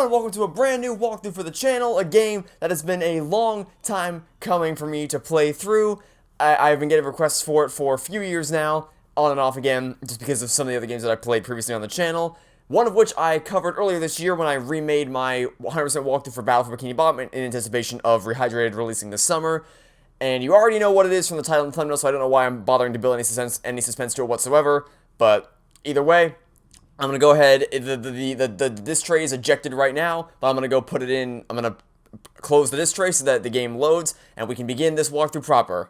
everyone, welcome to a brand new walkthrough for the channel, a game that has been a long time coming for me to play through. I've been getting requests for it for a few years now, on and off again, just because of some of the other games that I played previously on the channel, one of which I covered earlier this year when I remade my 100% walkthrough for Battle for Bikini Bottom in anticipation of Rehydrated releasing this summer. And you already know what it is from the title and thumbnail, so I don't know why I'm bothering to build any suspense to it whatsoever, but either way, I'm going to go ahead, the disk tray is ejected right now, but I'm going to go put it in, I'm going to close the disk tray so that the game loads, and we can begin this walkthrough proper.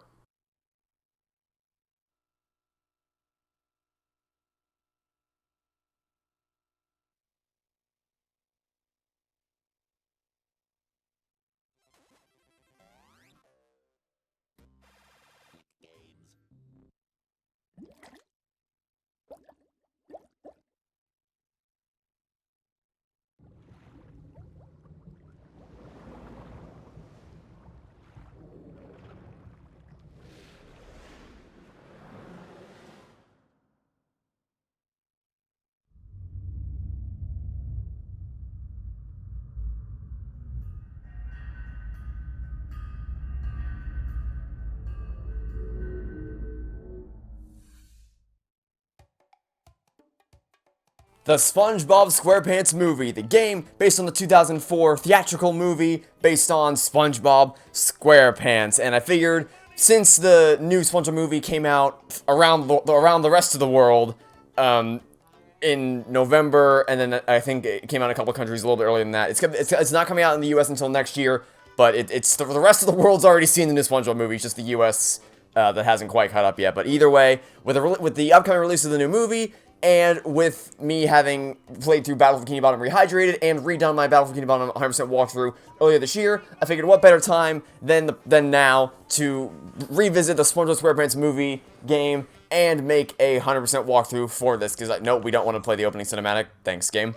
The Spongebob Squarepants Movie, the game based on the 2004 theatrical movie based on SpongeBob SquarePants. And I figured, since the new SpongeBob movie came out around the rest of the world in November, and then I think it came out in a couple of countries a little bit earlier than that. It's not coming out in the US until next year, but it's the rest of the world's already seen the new SpongeBob movie. It's just the US that hasn't quite caught up yet. But either way, with the upcoming release of the new movie, and with me having played through Battle for Bikini Bottom Rehydrated and redone my Battle for Bikini Bottom 100% walkthrough earlier this year, I figured what better time than now to revisit the SpongeBob SquarePants movie game and make a 100% walkthrough for this, because no, we don't want to play the opening cinematic. Thanks, game.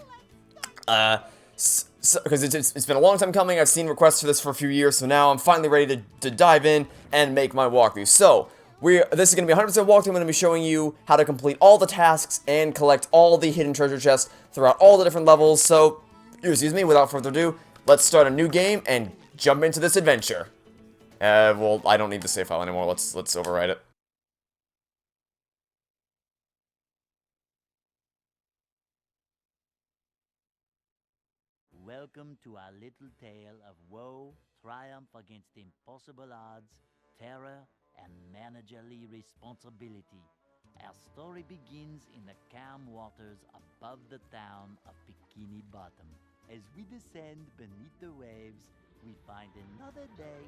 Because it's been a long time coming. I've seen requests for this for a few years, so now I'm finally ready to dive in and make my walkthrough. So this is going to be a 100% walkthrough. I'm going to be showing you how to complete all the tasks and collect all the hidden treasure chests throughout all the different levels. So, excuse me, without further ado, let's start a new game and jump into this adventure. Well, I don't need the save file anymore. Let's overwrite it. Welcome to our little tale of woe, triumph against impossible odds, terror, and managerly responsibility. Our story begins in the calm waters above the town of Bikini Bottom. As we descend beneath the waves, we find another day.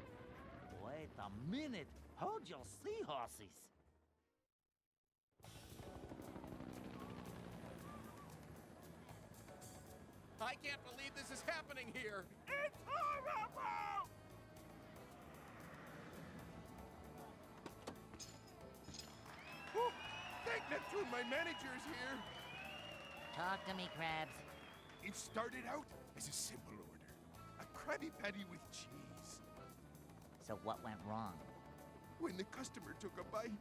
Wait a minute! Hold your seahorses! I can't believe this is happening here! It's horrible! Oh, thank Neptune, my manager's here! Talk to me, Krabs. It started out as a simple order. A Krabby Patty with cheese. So what went wrong? When the customer took a bite,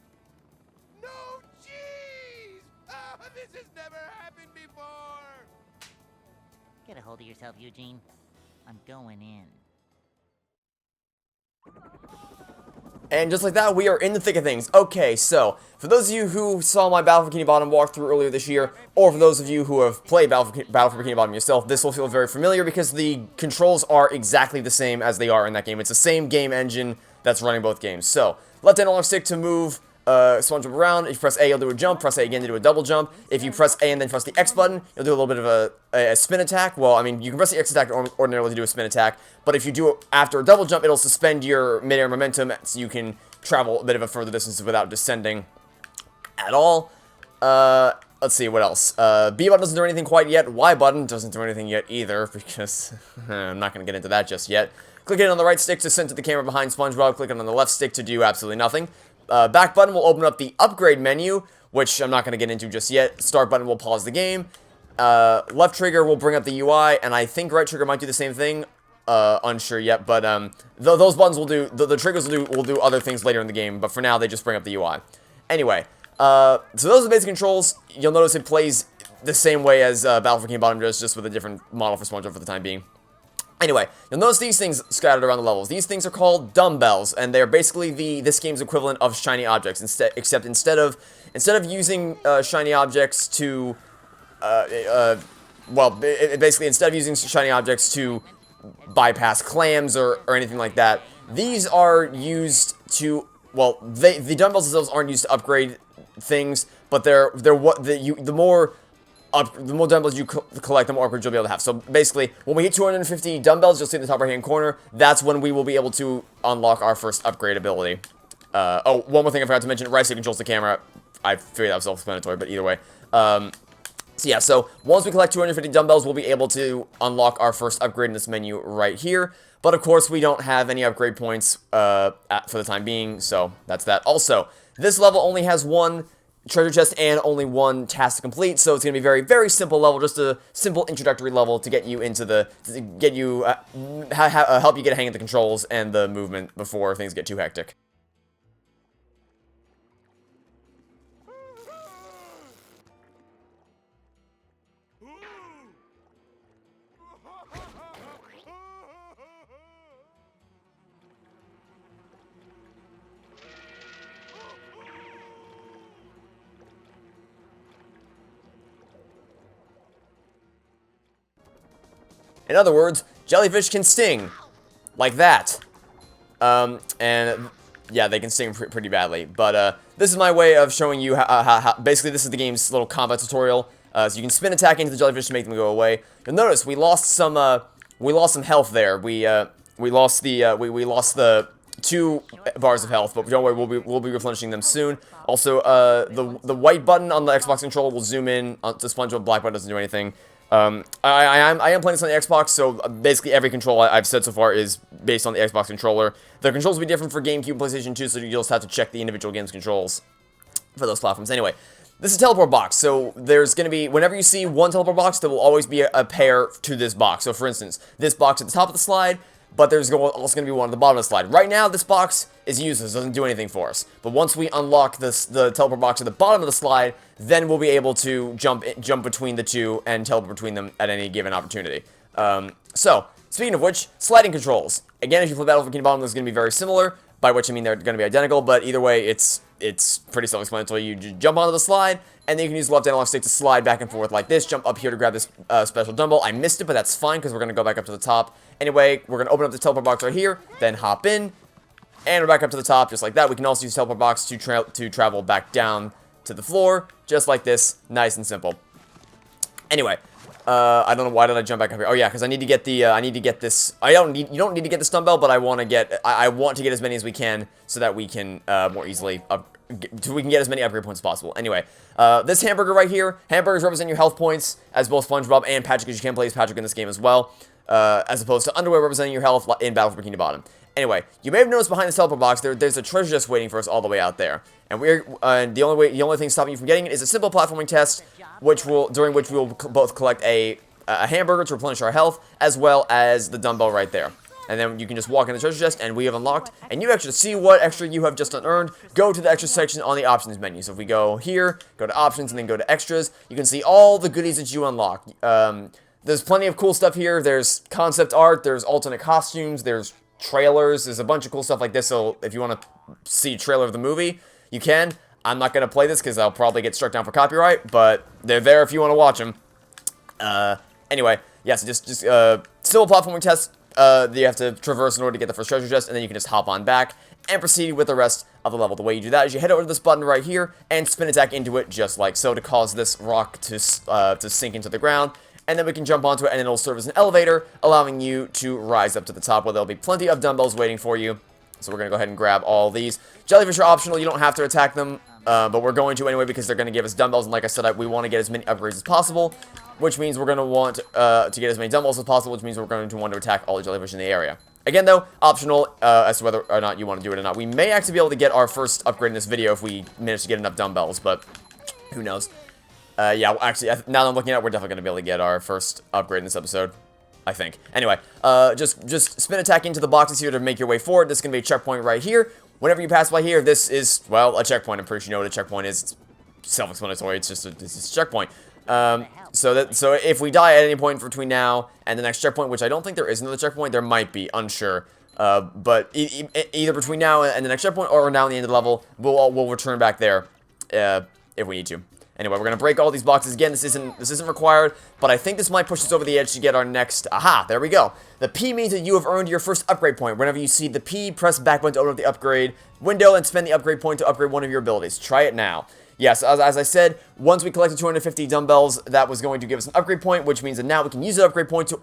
no cheese! Oh, this has never happened before! Get a hold of yourself, Eugene. I'm going in. And just like that, we are in the thick of things. Okay, so, for those of you who saw my Battle for Bikini Bottom walkthrough earlier this year, or for those of you who have played Battle for Bikini Bottom yourself, this will feel very familiar because the controls are exactly the same as they are in that game. It's the same game engine that's running both games. So, left analog stick to move SpongeBob around. If you press A, you'll do a jump. Press A again to do a double jump. If you press A and then press the X button, you'll do a little bit of a spin attack. Well, I mean, you can press the X attack ordinarily to do a spin attack, but if you do it after a double jump, it'll suspend your midair momentum, so you can travel a bit of a further distance without descending at all. Let's see, what else? B button doesn't do anything quite yet. Y button doesn't do anything yet either, because I'm not going to get into that just yet. Click it on the right stick to center the camera behind SpongeBob. Click it on the left stick to do absolutely nothing. Back button will open up the upgrade menu, which I'm not going to get into just yet. Start button will pause the game. Left trigger will bring up the UI, and I think right trigger might do the same thing. Unsure yet, but those buttons will do, the triggers will do other things later in the game, but for now they just bring up the UI. Anyway, so those are the basic controls. You'll notice it plays the same way as Battle for Bikini Bottom does, just with a different model for Spongebob for the time being. Anyway, you'll notice these things scattered around the levels. These things are called dumbbells, and they're basically this game's equivalent of shiny objects. Except instead of using shiny objects to, basically instead of using shiny objects to bypass clams or anything like that, these are used to, well, the dumbbells themselves aren't used to upgrade things, but the more dumbbells you collect, the more upgrades you'll be able to have. So basically, when we hit 250 dumbbells, you'll see in the top right-hand corner, that's when we will be able to unlock our first upgrade ability. Oh, one more thing I forgot to mention, right stick controls the camera. I figured that was self-explanatory, but either way. So once we collect 250 dumbbells, we'll be able to unlock our first upgrade in this menu right here. But of course, we don't have any upgrade points for the time being, so that's that. Also, this level only has one treasure chest and only one task to complete, so it's going to be a very, very simple level, just a simple introductory level to get you into help you get a hang of the controls and the movement before things get too hectic. In other words, jellyfish can sting. Like that. And yeah, they can sting pretty badly. But this is my way of showing you how basically this is the game's little combat tutorial. So you can spin attack into the jellyfish to make them go away. You'll notice we lost some health there. We lost the 2 bars of health, but don't worry, we'll be replenishing them soon. Also, the white button on the Xbox controller will zoom in to SpongeBob. Black button doesn't do anything. I am playing this on the Xbox, so basically every control I've said so far is based on the Xbox controller. The controls will be different for GameCube and PlayStation 2, so you'll just have to check the individual game's controls for those platforms. Anyway, this is a teleport box, so there's going to be, whenever you see one teleport box, there will always be a pair to this box. So for instance, this box at the top of the slide, but there's also going to be one at the bottom of the slide. Right now, this box is useless, doesn't do anything for us. But once we unlock the teleport box at the bottom of the slide, then we'll be able to jump between the two and teleport between them at any given opportunity. So, speaking of which, sliding controls. Again, if you play Battle for Bikini Bottom, this is going to be very similar, by which I mean they're going to be identical, but either way, it's pretty self-explanatory. You just jump onto the slide, and then you can use the left analog stick to slide back and forth like this. Jump up here to grab this special dumbbell. I missed it, but that's fine, because we're going to go back up to the top. Anyway, we're going to open up the teleport box right here, then hop in, and we're back up to the top, just like that. We can also use the teleport box to travel back down to the floor, just like this. Nice and simple. Anyway, I don't know, why did I jump back up here? Oh yeah, because I need to get the, you don't need to get this dumbbell, but I want to get as many as we can, so that we can, more easily, so we can get as many upgrade points as possible. Anyway, this hamburger right here, hamburgers represent your health points, as both SpongeBob and Patrick, because you can play as Patrick in this game as well, as opposed to underwear representing your health in Battle for Bikini Bottom. Anyway, you may have noticed behind this teleport box, there's a treasure chest waiting for us all the way out there. And the only thing stopping you from getting it is a simple platforming test, during which we will both collect a hamburger to replenish our health, as well as the dumbbell right there. And then you can just walk in the treasure chest, and we have unlocked. And you actually see what extra you have just unearned. Go to the extra section on the options menu. So if we go here, go to options, and then go to extras, you can see all the goodies that you unlock. There's plenty of cool stuff here. There's concept art, there's alternate costumes, there's trailers, there's a bunch of cool stuff like this. So if you want to see a trailer of the movie, you can. I'm not going to play this because I'll probably get struck down for copyright, but they're there if you want to watch them. Anyway, yeah, so just simple platforming test. You have to traverse in order to get the first treasure chest, and then you can just hop on back and proceed with the rest of the level. The way you do that is you head over to this button right here and spin attack into it just like so to cause this rock to sink into the ground. And then we can jump onto it, and it'll serve as an elevator, allowing you to rise up to the top, where there'll be plenty of dumbbells waiting for you. So we're going to go ahead and grab all these. Jellyfish are optional. You don't have to attack them, but we're going to anyway because they're going to give us dumbbells. And like I said, we want to get as many upgrades as possible, which means we're going to want to get as many dumbbells as possible, which means we're going to want to attack all the jellyfish in the area. Again, though, optional as to whether or not you want to do it or not. We may actually be able to get our first upgrade in this video if we manage to get enough dumbbells, but who knows. Yeah, actually, now that I'm looking at it, we're definitely going to be able to get our first upgrade in this episode, I think. Anyway, just spin attack into the boxes here to make your way forward. This is going to be a checkpoint right here. Whenever you pass by here, this is, well, a checkpoint. I'm pretty sure you know what a checkpoint is. It's self-explanatory. It's just a checkpoint. So if we die at any point between now and the next checkpoint, which I don't think there is another checkpoint, there might be, unsure. But either between now and the next checkpoint or now at the end of the level, we'll return back there if we need to. Anyway, we're gonna break all these boxes again. This isn't required, but I think this might push us over the edge to get our next. Aha! There we go. The P means that you have earned your first upgrade point. Whenever you see the P, press back button to open up the upgrade window and spend the upgrade point to upgrade one of your abilities. Try it now. Yes, as I said, once we collected 250 dumbbells, that was going to give us an upgrade point, which means that now we can use the upgrade point to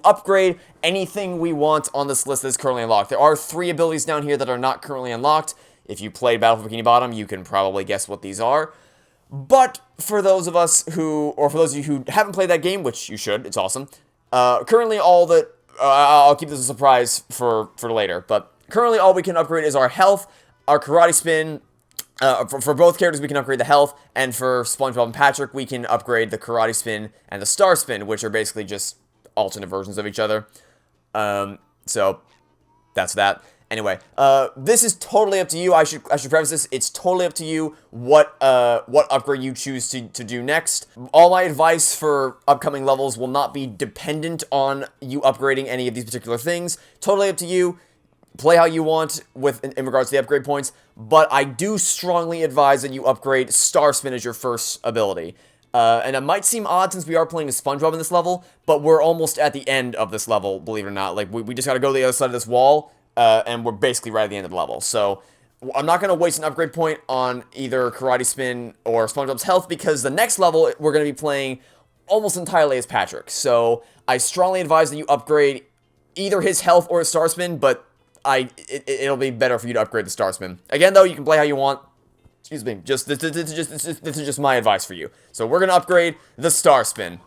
upgrade anything we want on this list that is currently unlocked. There are 3 abilities down here that are not currently unlocked. If you played Battle for Bikini Bottom, you can probably guess what these are. But for those of you who haven't played that game, which you should, it's awesome. Currently, all that I'll keep this a surprise for later. But currently, all we can upgrade is our health, our karate spin. For both characters, we can upgrade the health, and for SpongeBob and Patrick, we can upgrade the karate spin and the star spin, which are basically just alternate versions of each other. So that's that. Anyway, this is totally up to you. I should preface this. It's totally up to you what upgrade you choose to do next. All my advice for upcoming levels will not be dependent on you upgrading any of these particular things. Totally up to you. Play how you want in regards to the upgrade points, but I do strongly advise that you upgrade Star Spin as your first ability. And it might seem odd since we are playing as SpongeBob in this level, but we're almost at the end of this level, believe it or not. Like, we just gotta go to the other side of this wall, and we're basically right at the end of the level. So, I'm not gonna waste an upgrade point on either Karate Spin or SpongeBob's health, because the next level, we're gonna be playing almost entirely as Patrick. So, I strongly advise that you upgrade either his health or his Star Spin, but it'll be better for you to upgrade the Star Spin. Again, though, you can play how you want. Excuse me. This is just my advice for you. So we're gonna upgrade the Star Spin.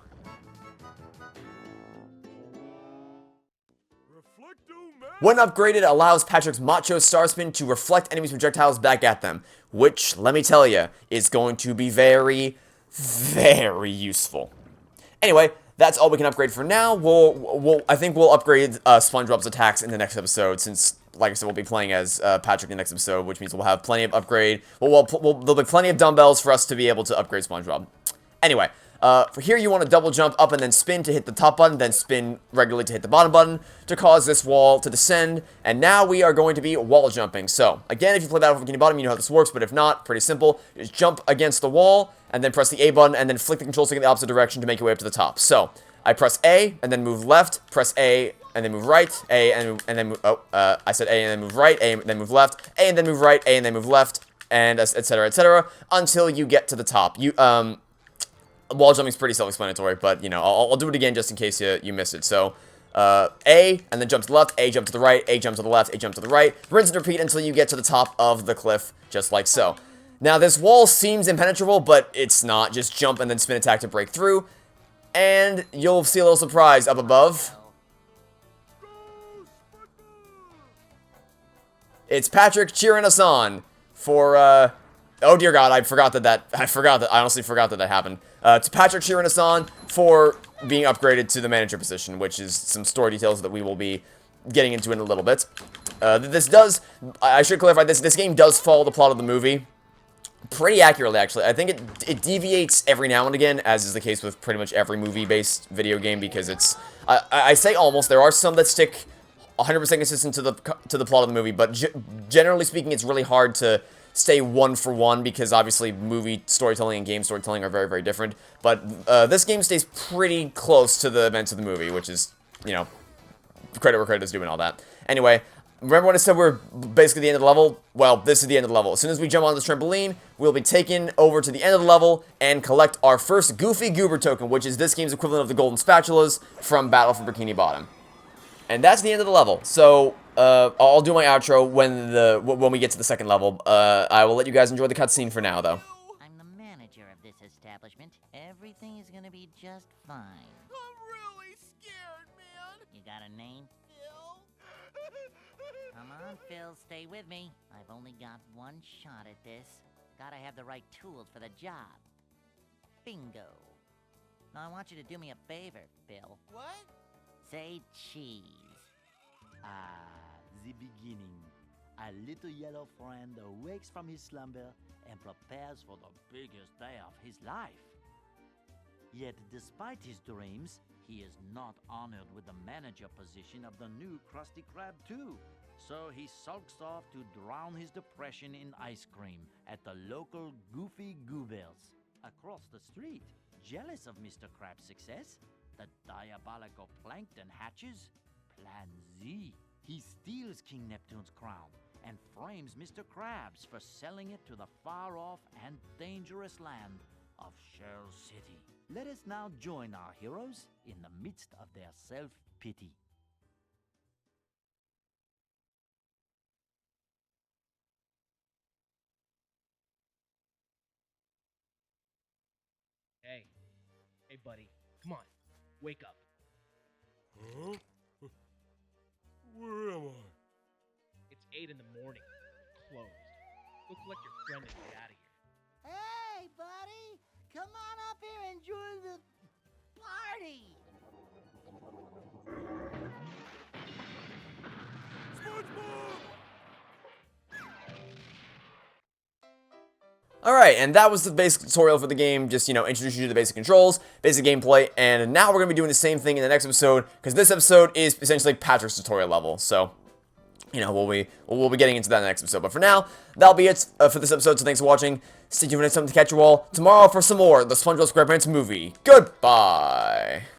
When upgraded, it allows Patrick's Macho Star Spin to reflect enemies' projectiles back at them, which, let me tell you, is going to be very, very useful. Anyway, that's all we can upgrade for now. I think we'll upgrade SpongeBob's attacks in the next episode, since, like I said, we'll be playing as Patrick in the next episode, which means we'll have plenty of upgrade. There'll be plenty of dumbbells for us to be able to upgrade SpongeBob. Anyway, for here you want to double jump up and then spin to hit the top button, then spin regularly to hit the bottom button to cause this wall to descend. And now we are going to be wall jumping. So, again, if you play Battle for Bikini Bottom, you know how this works, but if not, pretty simple. Just jump against the wall, and then press the A button, and then flick the control stick in the opposite direction to make your way up to the top. So, I press A, and then move left, press A, and then move right, A, and then move, I said A, and then move right, A, and then move left, A, and then move right, A, and then move left, and etc., until you get to the top. Wall jumping is pretty self-explanatory, but, you know, I'll do it again just in case you missed it. So, A, and then jump to the left, A, jump to the right, A, jump to the left, A, jump to the right, rinse and repeat until you get to the top of the cliff, just like so. Now, this wall seems impenetrable, but it's not. Just jump and then spin attack to break through, and you'll see a little surprise up above. It's Patrick cheering us on for, oh dear God, I honestly forgot that happened. It's Patrick cheering us on for being upgraded to the manager position, which is some story details that we will be getting into in a little bit. I should clarify, this game does follow the plot of the movie pretty accurately, actually. I think it deviates every now and again, as is the case with pretty much every movie-based video game, because it's, I say almost, there are some that stick 100% consistent to the plot of the movie, but generally speaking, it's really hard to stay one for one, because obviously movie storytelling and game storytelling are very, very different. But this game stays pretty close to the events of the movie, which is, you know, credit where credit is due and all that. Anyway, remember when I said we're basically the end of the level? Well, this is the end of the level. As soon as we jump on this trampoline, we'll be taken over to the end of the level and collect our first Goofy Goober token, which is this game's equivalent of the golden spatulas from Battle for Bikini Bottom. And that's the end of the level. So, I'll do my outro when we get to the second level. I will let you guys enjoy the cutscene for now, though. I'm the manager of this establishment. Everything is gonna be just fine. I'm really scared, man. You got a name? Phil? Come on, Phil, stay with me. I've only got one shot at this. Gotta have the right tools for the job. Bingo. Now I want you to do me a favor, Phil. What? Say cheese. The beginning. our little yellow friend awakes from his slumber and prepares for the biggest day of his life. Yet, despite his dreams, he is not honored with the manager position of the new Krusty Krab 2. So he sulks off to drown his depression in ice cream at the local Goofy Goobers. Across the street, jealous of Mr. Krab's success, the diabolical Plankton hatches Plan Z. He steals King Neptune's crown and frames Mr. Krabs for selling it to the far-off and dangerous land of Shell City. Let us now join our heroes in the midst of their self-pity. Hey. Hey, buddy. Come on. Wake up. Huh? Where am I? It's 8 in the morning. Closed. Go collect your friend and get out of here. Hey, buddy! Come on up here and join the party! Alright, and that was the basic tutorial for the game, just, introduce you to the basic controls, basic gameplay, and now we're going to be doing the same thing in the next episode, because this episode is essentially Patrick's tutorial level, so, we'll be getting into that in the next episode. But for now, that'll be it for this episode, so thanks for watching. Stay tuned for next time to catch you all tomorrow for some more, the Spongebob Squarepants Movie. Goodbye!